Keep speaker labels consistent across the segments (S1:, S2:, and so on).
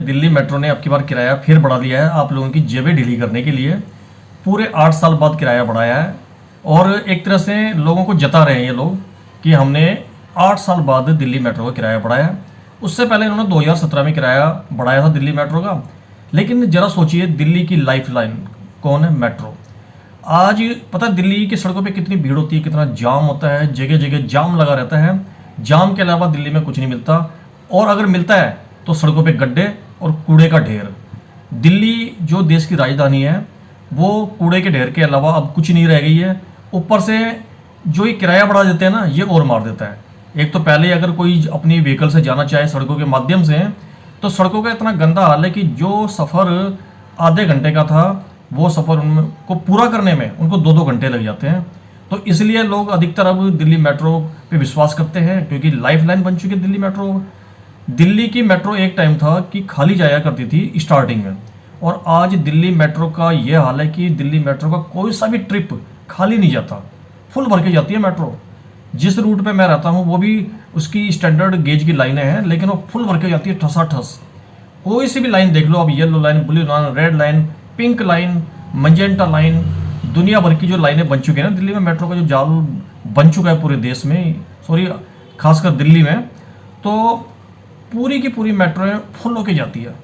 S1: Delhi metro ने अब की बार किराया फिर बढ़ा दिया है आप लोगों की जेबें ढीली करने के लिए। पूरे 8 साल बाद किराया बढ़ाया है और एक तरह से लोगों को जता रहे हैं ये लोग कि हमने 8 साल बाद दिल्ली मेट्रो का किराया बढ़ाया है। उससे पहले इन्होंने 2017 में किराया बढ़ाया था दिल्ली मेट्रो का। लेकिन ज़रा सोचिए, दिल्ली की लाइफ लाइन कौन है? मेट्रो। आज पता है दिल्ली की सड़कों पे कितनी भीड़ होती है, कितना जाम होता है, जगह जगह जाम लगा रहता है। जाम के अलावा दिल्ली में कुछ नहीं मिलता, और अगर मिलता है तो सड़कों पे गड्ढे और कूड़े का ढेर। दिल्ली जो देश की राजधानी है वो कूड़े के ढेर के अलावा अब कुछ नहीं रह गई है। ऊपर से जो ये किराया बढ़ा देते हैं ना, ये और मार देता है। एक तो पहले अगर कोई अपनी व्हीकल से जाना चाहे सड़कों के माध्यम से, तो सड़कों का इतना गंदा हाल है कि जो सफ़र आधे घंटे का था वो सफ़र उनको पूरा करने में उनको 2-2 घंटे लग जाते हैं। तो इसलिए लोग अधिकतर अब दिल्ली मेट्रो पे विश्वास करते हैं, क्योंकि लाइफ लाइन बन चुकी है दिल्ली मेट्रो। दिल्ली की मेट्रो एक टाइम था कि खाली जाया करती थी स्टार्टिंग में, और आज दिल्ली मेट्रो का ये हाल है कि दिल्ली मेट्रो का कोई सा भी ट्रिप खाली नहीं जाता, फुल भर के जाती है मेट्रो। जिस रूट पे मैं रहता हूँ वो भी उसकी स्टैंडर्ड गेज की लाइनें हैं, लेकिन वो फुल भर के जाती है ठसाठस। कोई सी भी लाइन देख लो, अब yellow line, blue line, red line, pink line, magenta line, दुनिया भर की जो लाइनें बन चुकी हैं ना दिल्ली में, मेट्रो का जो जाल बन चुका है पूरे देश में, सॉरी खासकर दिल्ली में, तो पूरी की पूरी मेट्रो फुल होके जाती है।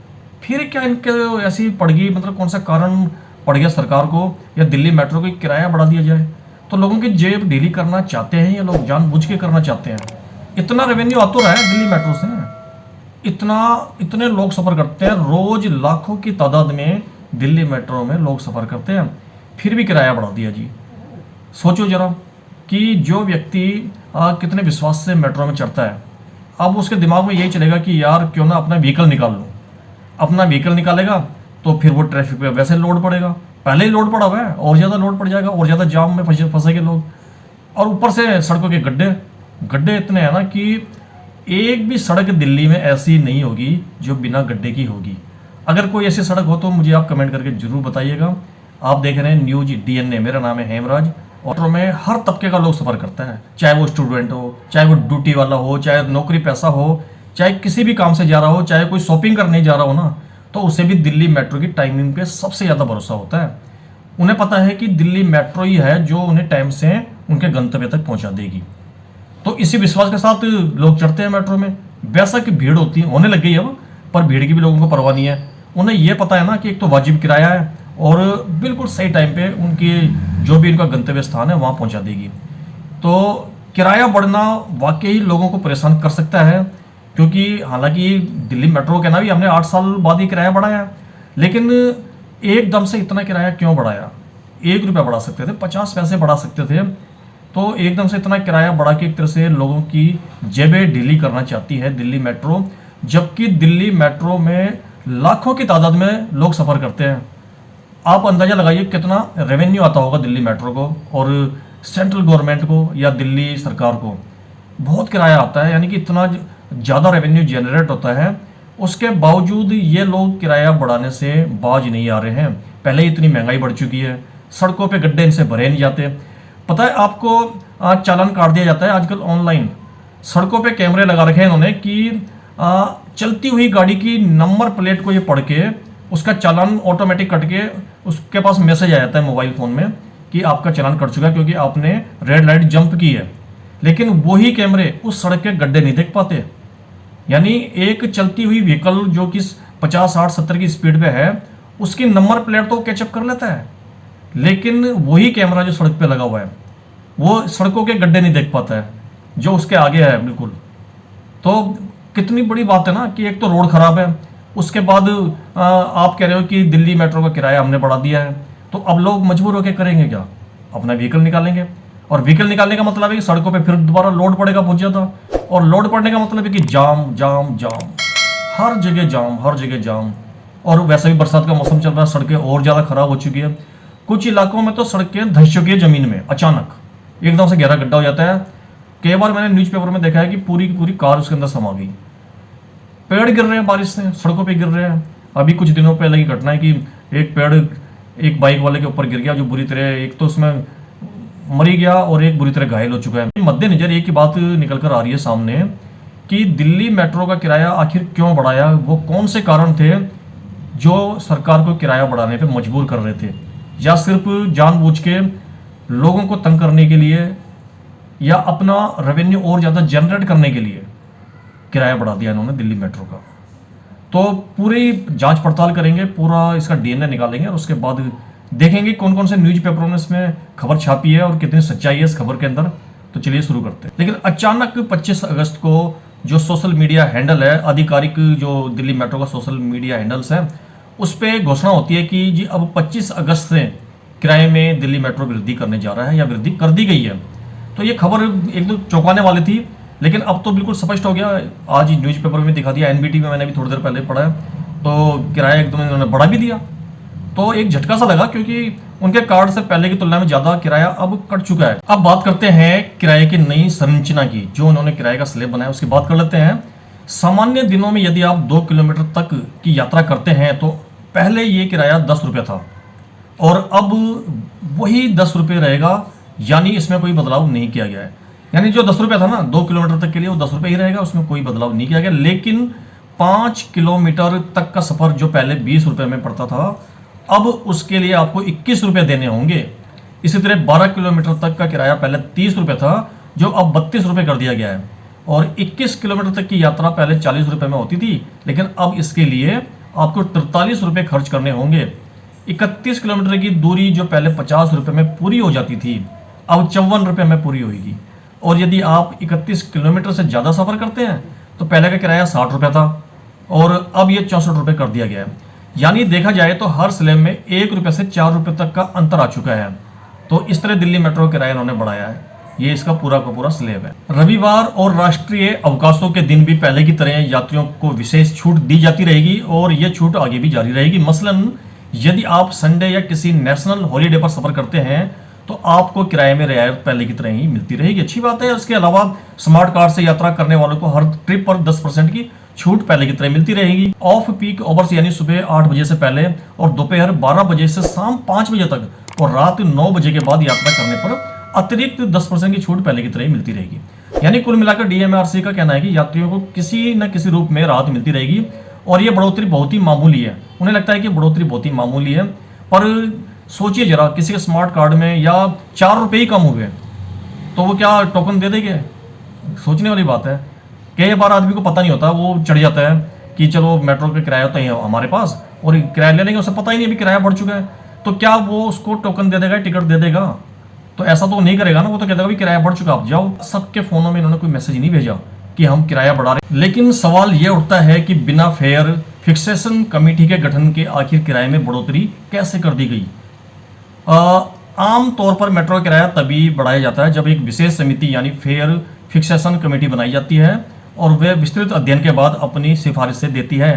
S1: फिर क्या इनके ऐसी पड़ गई, मतलब कौन सा कारण पड़ गया सरकार को या दिल्ली मेट्रो को किराया बढ़ा दिया जाए? तो लोगों की जेब ढीली करना चाहते हैं ये लोग, जानबूझ के करना चाहते हैं। इतना रेवेन्यू आ तो रहा है दिल्ली मेट्रो से, इतने लोग सफ़र करते हैं रोज, लाखों की तादाद में दिल्ली मेट्रो में लोग सफ़र करते हैं, फिर भी किराया बढ़ा दिया जी। सोचो जरा कि जो व्यक्ति कितने विश्वास से मेट्रो में चढ़ता है, अब उसके दिमाग में यही चलेगा कि यार क्यों ना अपना व्हीकल निकाल लूँ। अपना व्हीकल निकालेगा तो फिर वो ट्रैफिक पे वैसे लोड पड़ेगा, पहले ही लोड पड़ा हुआ है, और ज़्यादा लोड पड़ जाएगा, और ज़्यादा जाम में फंसेंगे लोग। और ऊपर से सड़कों के गड्ढे गड्ढे इतने हैं ना कि एक भी सड़क दिल्ली में ऐसी नहीं होगी जो बिना गड्ढे की होगी। अगर कोई ऐसी सड़क हो तो मुझे आप कमेंट करके जरूर बताइएगा। आप देख रहे हैं न्यूज डीएनए, मेरा नाम है हेमराज। ऑटो में हर तबके का लोग सफ़र करता है, चाहे वो स्टूडेंट हो, चाहे वो ड्यूटी वाला हो, चाहे नौकरी पैसा हो, चाहे किसी भी काम से जा रहा हो, चाहे कोई शॉपिंग करने जा रहा हो ना, तो उसे भी दिल्ली मेट्रो की टाइमिंग पे सबसे ज़्यादा भरोसा होता है। उन्हें पता है कि दिल्ली मेट्रो ही है जो उन्हें टाइम से उनके गंतव्य तक पहुंचा देगी। तो इसी विश्वास के साथ लोग चढ़ते हैं मेट्रो में। वैसा कि भीड़ होती है, होने लग गई अब, पर भीड़ की भी लोगों को परवाह नहीं है। उन्हें यह पता है ना कि एक तो वाजिब किराया है और बिल्कुल सही टाइम पे उनकी जो भी उनका गंतव्य स्थान है वहाँ पहुँचा देगी। तो किराया बढ़ना वाकई लोगों को परेशान कर सकता है, क्योंकि हालांकि दिल्ली मेट्रो के ना भी हमने 8 साल बाद ही किराया बढ़ाया, लेकिन एकदम से इतना किराया क्यों बढ़ाया? 1 रुपया बढ़ा सकते थे, 50 पैसे बढ़ा सकते थे। तो एकदम से इतना किराया बढ़ा के एक तरह से लोगों की जेबें ढीली करना चाहती है दिल्ली मेट्रो, जबकि दिल्ली मेट्रो में लाखों की तादाद में लोग सफ़र करते हैं। आप अंदाज़ा लगाइए कितना रेवेन्यू आता होगा दिल्ली मेट्रो को और सेंट्रल गवर्नमेंट को या दिल्ली सरकार को। बहुत किराया आता है, यानी कि इतना ज़्यादा रेवेन्यू जनरेट होता है। उसके बावजूद ये लोग किराया बढ़ाने से बाज नहीं आ रहे हैं। पहले ही इतनी महंगाई बढ़ चुकी है, सड़कों पे गड्ढे इनसे भरे नहीं जाते। पता है आपको, चालान काट दिया जाता है आजकल ऑनलाइन। सड़कों पे कैमरे लगा रखे हैं इन्होंने कि चलती हुई गाड़ी की नंबर प्लेट को ये पढ़ के उसका चालान ऑटोमेटिक कट के उसके पास मैसेज आ जाता है मोबाइल फ़ोन में कि आपका चालान कट चुका है क्योंकि आपने रेड लाइट जंप की है। लेकिन वही कैमरे उस सड़क के गड्ढे नहीं देख पाते। यानी एक चलती हुई व्हीकल जो कि 50, 60, 70 की स्पीड पे है, उसकी नंबर प्लेट तो कैचअप कर लेता है, लेकिन वही कैमरा जो सड़क पे लगा हुआ है वो सड़कों के गड्ढे नहीं देख पाता है जो उसके आगे है बिल्कुल। तो कितनी बड़ी बात है ना कि एक तो रोड खराब है, उसके बाद आप कह रहे हो कि दिल्ली मेट्रो का किराया हमने बढ़ा दिया है, तो अब लोग मजबूर होकर करेंगे क्या? अपना व्हीकल निकालेंगे, और व्हीकल निकालने का मतलब है कि सड़कों पे फिर दोबारा लोड पड़ेगा बहुत ज़्यादा, और लोड पड़ने का मतलब है कि जाम जाम जाम, हर जगह जाम, हर जगह जाम। और वैसे भी बरसात का मौसम चल रहा है, सड़कें और ज़्यादा ख़राब हो चुकी है। कुछ इलाकों में तो सड़कें धंस चुकी है ज़मीन में, अचानक एकदम से गहरा गड्ढा हो जाता है। कई बार मैंने न्यूज़पेपर में देखा है कि पूरी की पूरी कार उसके अंदर समा गई। पेड़ गिर रहे हैं बारिश से, सड़कों पे गिर रहे हैं। अभी कुछ दिनों पहले की घटना है कि एक पेड़ एक बाइक वाले के ऊपर गिर गया, जो बुरी तरह, एक तो उसमें मरी गया और एक बुरी तरह घायल हो चुका है। मद्देनजर एक ही बात निकल कर आ रही है सामने कि दिल्ली मेट्रो का किराया आखिर क्यों बढ़ाया, वो कौन से कारण थे जो सरकार को किराया बढ़ाने पे मजबूर कर रहे थे, या सिर्फ जानबूझ के लोगों को तंग करने के लिए या अपना रेवेन्यू और ज़्यादा जनरेट करने के लिए किराया बढ़ा दिया इन्होंने दिल्ली मेट्रो का। तो पूरी जांच पड़ताल करेंगे, पूरा इसका डीएनए निकालेंगे और उसके बाद देखेंगे कौन कौन से न्यूज़ पेपरों ने इसमें खबर छापी है और कितनी सच्चाई है इस खबर के अंदर। तो चलिए शुरू करते हैं। लेकिन अचानक 25 अगस्त को जो सोशल मीडिया हैंडल है, आधिकारिक जो दिल्ली मेट्रो का सोशल मीडिया हैंडल्स है, उस पर घोषणा होती है कि जी अब 25 अगस्त से किराए में दिल्ली मेट्रो वृद्धि करने जा रहा है या वृद्धि कर दी गई है। तो ये खबर एक तो चौंकाने वाली थी, लेकिन अब तो बिल्कुल स्पष्ट हो गया। आज न्यूज़पेपर में दिखा दिया, एनबीटी में मैंने भी थोड़ी देर पहले पढ़ा है, तो किराया एकदम इन्होंने बढ़ा भी दिया। तो एक झटका सा लगा, क्योंकि उनके कार्ड से पहले की तुलना में ज़्यादा किराया अब कट चुका है। अब बात करते हैं किराए की नई संरचना की, जो उन्होंने किराए का स्लैब बनाया उसकी बात कर लेते हैं। सामान्य दिनों में यदि आप 2 किलोमीटर तक की यात्रा करते हैं तो पहले ये किराया 10 रुपये था और अब वही 10 रुपये रहेगा, यानी इसमें कोई बदलाव नहीं किया गया है। यानी जो 10 रुपये था ना 2 किलोमीटर तक के लिए, वो 10 रुपये ही रहेगा, उसमें कोई बदलाव नहीं किया गया। लेकिन 5 किलोमीटर तक का सफ़र जो पहले 20 रुपये में पड़ता था, अब उसके लिए आपको 21 रुपये देने होंगे। इसी तरह 12 किलोमीटर तक का किराया पहले 30 रुपये था, जो अब 32 रुपये कर दिया गया है। और 21 किलोमीटर तक की यात्रा पहले 40 रुपये में होती थी, लेकिन अब इसके लिए आपको 43 रुपये खर्च करने होंगे। 31 किलोमीटर की दूरी जो पहले 50 रुपये में पूरी हो जाती थी, अब 54 रुपये में पूरी होगी। और यदि आप 31 किलोमीटर से ज़्यादा सफ़र करते हैं तो पहले का किराया 60 रुपये था और अब ये 64 रुपये कर दिया गया है। यानी देखा जाए तो हर स्लैब में 1 रुपये से 4 रुपये तक का अंतर आ चुका है। तो इस तरह दिल्ली मेट्रो किराया इन्होंने बढ़ाया है। ये इसका पूरा का पूरा स्लैब है। रविवार और राष्ट्रीय अवकाशों के दिन भी पहले की तरह यात्रियों को विशेष छूट दी जाती रहेगी और ये छूट आगे भी जारी रहेगी। मसलन यदि आप संडे या किसी नेशनल हॉलीडे पर सफ़र करते हैं तो आपको किराए में रियायत पहले की तरह ही मिलती रहेगी। अच्छी बात है। इसके अलावा स्मार्ट कार्ड से यात्रा करने वालों को हर ट्रिप पर 10% की छूट पहले की तरह मिलती रहेगी। ऑफ पीक आवर्स यानी सुबह 8 बजे से पहले और दोपहर 12 बजे से शाम 5 बजे तक और रात 9 बजे के बाद यात्रा करने पर अतिरिक्त 10% की छूट पहले की तरह ही मिलती रहेगी। यानी कुल मिलाकर डीएमआरसी का कहना है कि यात्रियों को किसी न किसी रूप में राहत मिलती रहेगी और ये बढ़ोतरी बहुत ही मामूली है। उन्हें लगता है कि बढ़ोतरी बहुत ही मामूली है, पर सोचिए जरा, किसी के स्मार्ट कार्ड में या 4 रुपये ही कम हुए तो वो क्या टोकन दे देंगे? सोचने वाली बात है। कई बार आदमी को पता नहीं होता, वो चढ़ जाता है कि चलो मेट्रो का किराया तो है हमारे पास और किराया ले लेंगे, उसे पता ही नहीं अभी किराया बढ़ चुका है। तो क्या वो उसको टोकन दे देगा, टिकट दे देगा? तो ऐसा तो नहीं करेगा ना। वो तो कहता है किराया बढ़ चुका, आप जाओ। सबके फ़ोनों में इन्होंने कोई मैसेज नहीं भेजा कि हम किराया बढ़ा रहे। लेकिन सवाल ये उठता है कि बिना फेयर फिक्सेशन कमेटी के गठन के आखिर किराए में बढ़ोतरी कैसे कर दी गई? आम तौर पर मेट्रो किराया तभी बढ़ाया जाता है जब एक विशेष समिति यानी फेयर फिक्सेशन कमेटी बनाई जाती है और वे विस्तृत अध्ययन के बाद अपनी सिफारिशें देती है।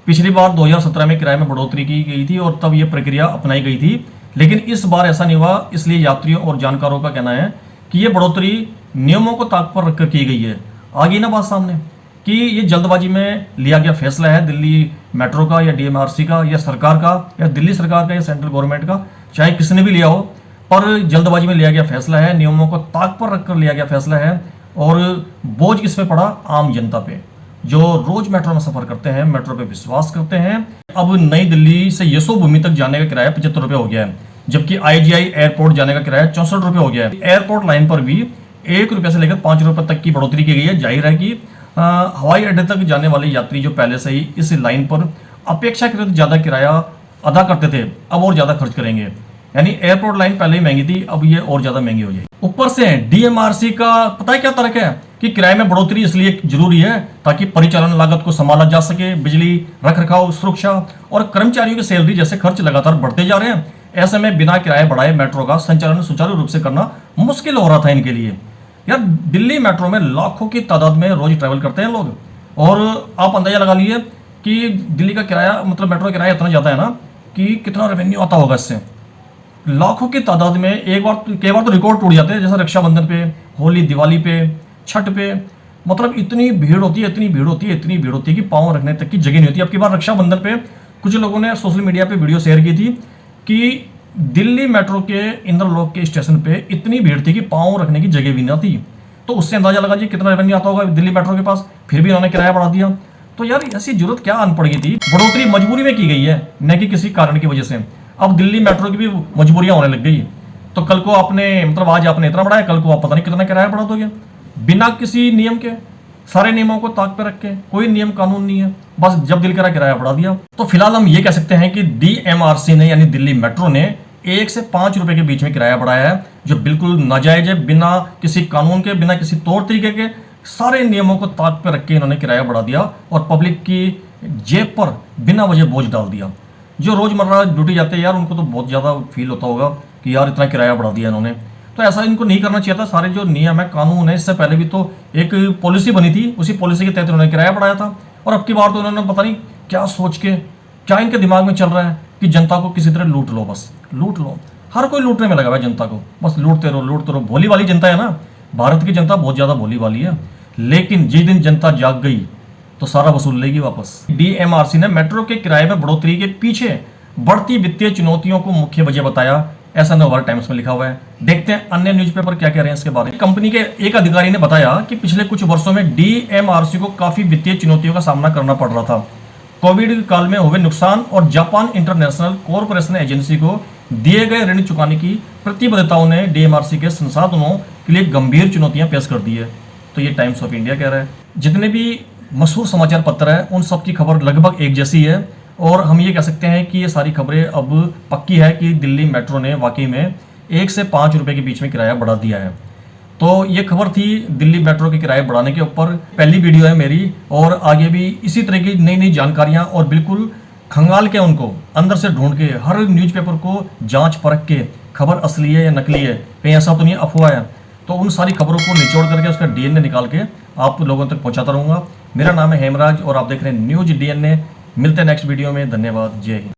S1: पिछली बार 2017 में किराए में बढ़ोतरी की गई थी और तब ये प्रक्रिया अपनाई गई थी, लेकिन इस बार ऐसा नहीं हुआ। इसलिए यात्रियों और जानकारों का कहना है कि ये बढ़ोतरी नियमों को ताक पर रखकर की गई है। आ गई ना बात सामने कि ये जल्दबाजी में लिया गया फैसला है दिल्ली मेट्रो का या डीएमआरसी का या सरकार का या दिल्ली सरकार का या सेंट्रल गवर्नमेंट का, चाहे किसने भी लिया हो, पर जल्दबाजी में लिया गया फैसला है, नियमों को ताक पर रखकर लिया गया फैसला है। और बोझ किस पे पड़ा? आम जनता पे, जो रोज मेट्रो में सफर करते हैं, मेट्रो पे विश्वास करते हैं। अब नई दिल्ली से यशोभूमि तक जाने का किराया 75 रुपये हो गया है, जबकि आईजीआई एयरपोर्ट जाने का किराया 64 रुपये हो गया है। एयरपोर्ट लाइन पर भी 1 रुपये से लेकर 5 रुपये तक की बढ़ोतरी की गई है। जाहिर है कि हवाई अड्डे तक जाने वाले यात्री जो पहले से ही इस लाइन पर अपेक्षाकृत ज़्यादा किराया अदा करते थे, अब और ज़्यादा खर्च करेंगे। यानी एयरपोर्ट लाइन पहले ही महंगी थी, अब ये और ज़्यादा महंगी हो जाएगी। ऊपर से डीएमआरसी का पता है क्या तर्क है कि किराए में बढ़ोतरी इसलिए जरूरी है ताकि परिचालन लागत को संभाला जा सके। बिजली, रखरखाव, सुरक्षा और कर्मचारियों की सैलरी जैसे खर्च लगातार बढ़ते जा रहे हैं। ऐसे में बिना किराए बढ़ाए मेट्रो का संचालन सुचारू रूप से करना मुश्किल हो रहा था इनके लिए। यार, दिल्ली मेट्रो में लाखों की तादाद में रोज ट्रैवल करते हैं लोग, और आप अंदाजा लगा लीजिए कि दिल्ली का किराया, मतलब मेट्रो किराया इतना ज़्यादा है ना कि कितना रेवेन्यू आता होगा इससे। लाखों की तादाद में कई बार तो रिकॉर्ड टूट जाते हैं, जैसे रक्षाबंधन पे, होली, दिवाली पे, छठ पे। मतलब इतनी भीड़ होती है, इतनी भीड़ होती है, इतनी भीड़ होती है कि पाँव रखने तक की जगह नहीं होती। अब की बार रक्षाबंधन पे कुछ लोगों ने सोशल मीडिया पे वीडियो शेयर की थी कि दिल्ली मेट्रो के इंद्रलोक के स्टेशन पे इतनी भीड़ थी कि पाँव रखने की जगह भी ना थी। तो उससे अंदाजा लगा जी कितना रेवेन्यू आता होगा दिल्ली मेट्रो के पास, फिर भी उन्होंने किराया बढ़ा दिया। तो यार ऐसी जरूरत क्या आन पड़ गई थी? बढ़ोतरी मजबूरी में की गई है, न कि किसी कारण की वजह से। अब दिल्ली मेट्रो की भी मजबूरियां होने लग गई, तो कल को आपने मतलब आज आपने इतना बढ़ाया, कल को आप पता नहीं कितना किराया बढ़ा दोगे बिना किसी नियम के। सारे नियमों को ताक पे रख के, कोई नियम कानून नहीं है, बस जब दिल करा किराया बढ़ा दिया। तो फिलहाल हम ये कह सकते हैं कि डीएमआरसी ने यानी दिल्ली मेट्रो ने 1 से 5 रुपए के बीच में किराया बढ़ाया है, जो बिल्कुल नाजायज है, बिना किसी कानून के, बिना किसी तौर तरीके के, सारे नियमों को ताक पे रख के इन्होंने किराया बढ़ा दिया और पब्लिक की जेब पर बिना वजह बोझ डाल दिया। जो रोजमर्रा ड्यूटी जाते हैं यार, उनको तो बहुत ज्यादा फील होता होगा कि यार इतना किराया बढ़ा दिया इन्होंने। तो ऐसा इनको नहीं करना चाहिए था। सारे जो नियम है, कानून है, इससे पहले भी तो एक पॉलिसी बनी थी, उसी पॉलिसी के तहत उन्होंने किराया बढ़ाया था। और अब की बार तो उन्होंने पता नहीं क्या सोच के, क्या इनके दिमाग में चल रहा है कि जनता को किसी तरह लूट लो, बस लूट लो। हर कोई लूटने में लगा हुआ है जनता को, बस लूटते रहो लूटते रहो। भोली वाली जनता है ना, भारत की जनता बहुत ज्यादा भोली वाली है। लेकिन जिस दिन जनता जाग गई तो सारा वसूल लेगी वापस। डीएमआरसी ने मेट्रो के किराए में बढ़ोतरी के पीछे बढ़ती वित्तीय चुनौतियों को मुख्य वजह बताया, ऐसा नवभारत टाइम्स में लिखा हुआ है। देखते हैं अन्य न्यूज़पेपर क्या कह रहे हैं इसके बारे में। कंपनी के एक अधिकारी ने बताया कि पिछले कुछ वर्षों में डीएमआरसी को काफी वित्तीय चुनौतियों का सामना करना पड़ रहा था। कोविड काल में हुए नुकसान और जापान इंटरनेशनल कॉरपोरेशन एजेंसी को दिए गए ऋण चुकाने की प्रतिबद्धताओं ने डीएमआरसी के संसाधनों के लिए गंभीर चुनौतियां पेश कर दी है। तो ये टाइम्स ऑफ इंडिया कह रहा है। जितने भी मशहूर समाचार पत्र है उन सब की खबर लगभग एक जैसी है, और हम ये कह सकते हैं कि ये सारी खबरें अब पक्की है कि दिल्ली मेट्रो ने वाकई में 1 से 5 रुपए के बीच में किराया बढ़ा दिया है। तो ये खबर थी दिल्ली मेट्रो के किराए बढ़ाने के ऊपर। पहली वीडियो है मेरी, और आगे भी इसी तरह की नई नई जानकारियां, और बिल्कुल खंगाल के उनको अंदर से ढूंढ के हर न्यूज़पेपर को जांच परख के खबर असली है या नकली है, कहीं ऐसा तो नहीं अफवाह है, तो उन सारी खबरों को निचोड़ करके उसका डीएनए निकाल के आप लोगों तक पहुंचाता रहूंगा। मेरा नाम है हेमराज और आप देख रहे हैं न्यूज डीएनए। मिलते हैं नेक्स्ट वीडियो में। धन्यवाद। जय हिंद।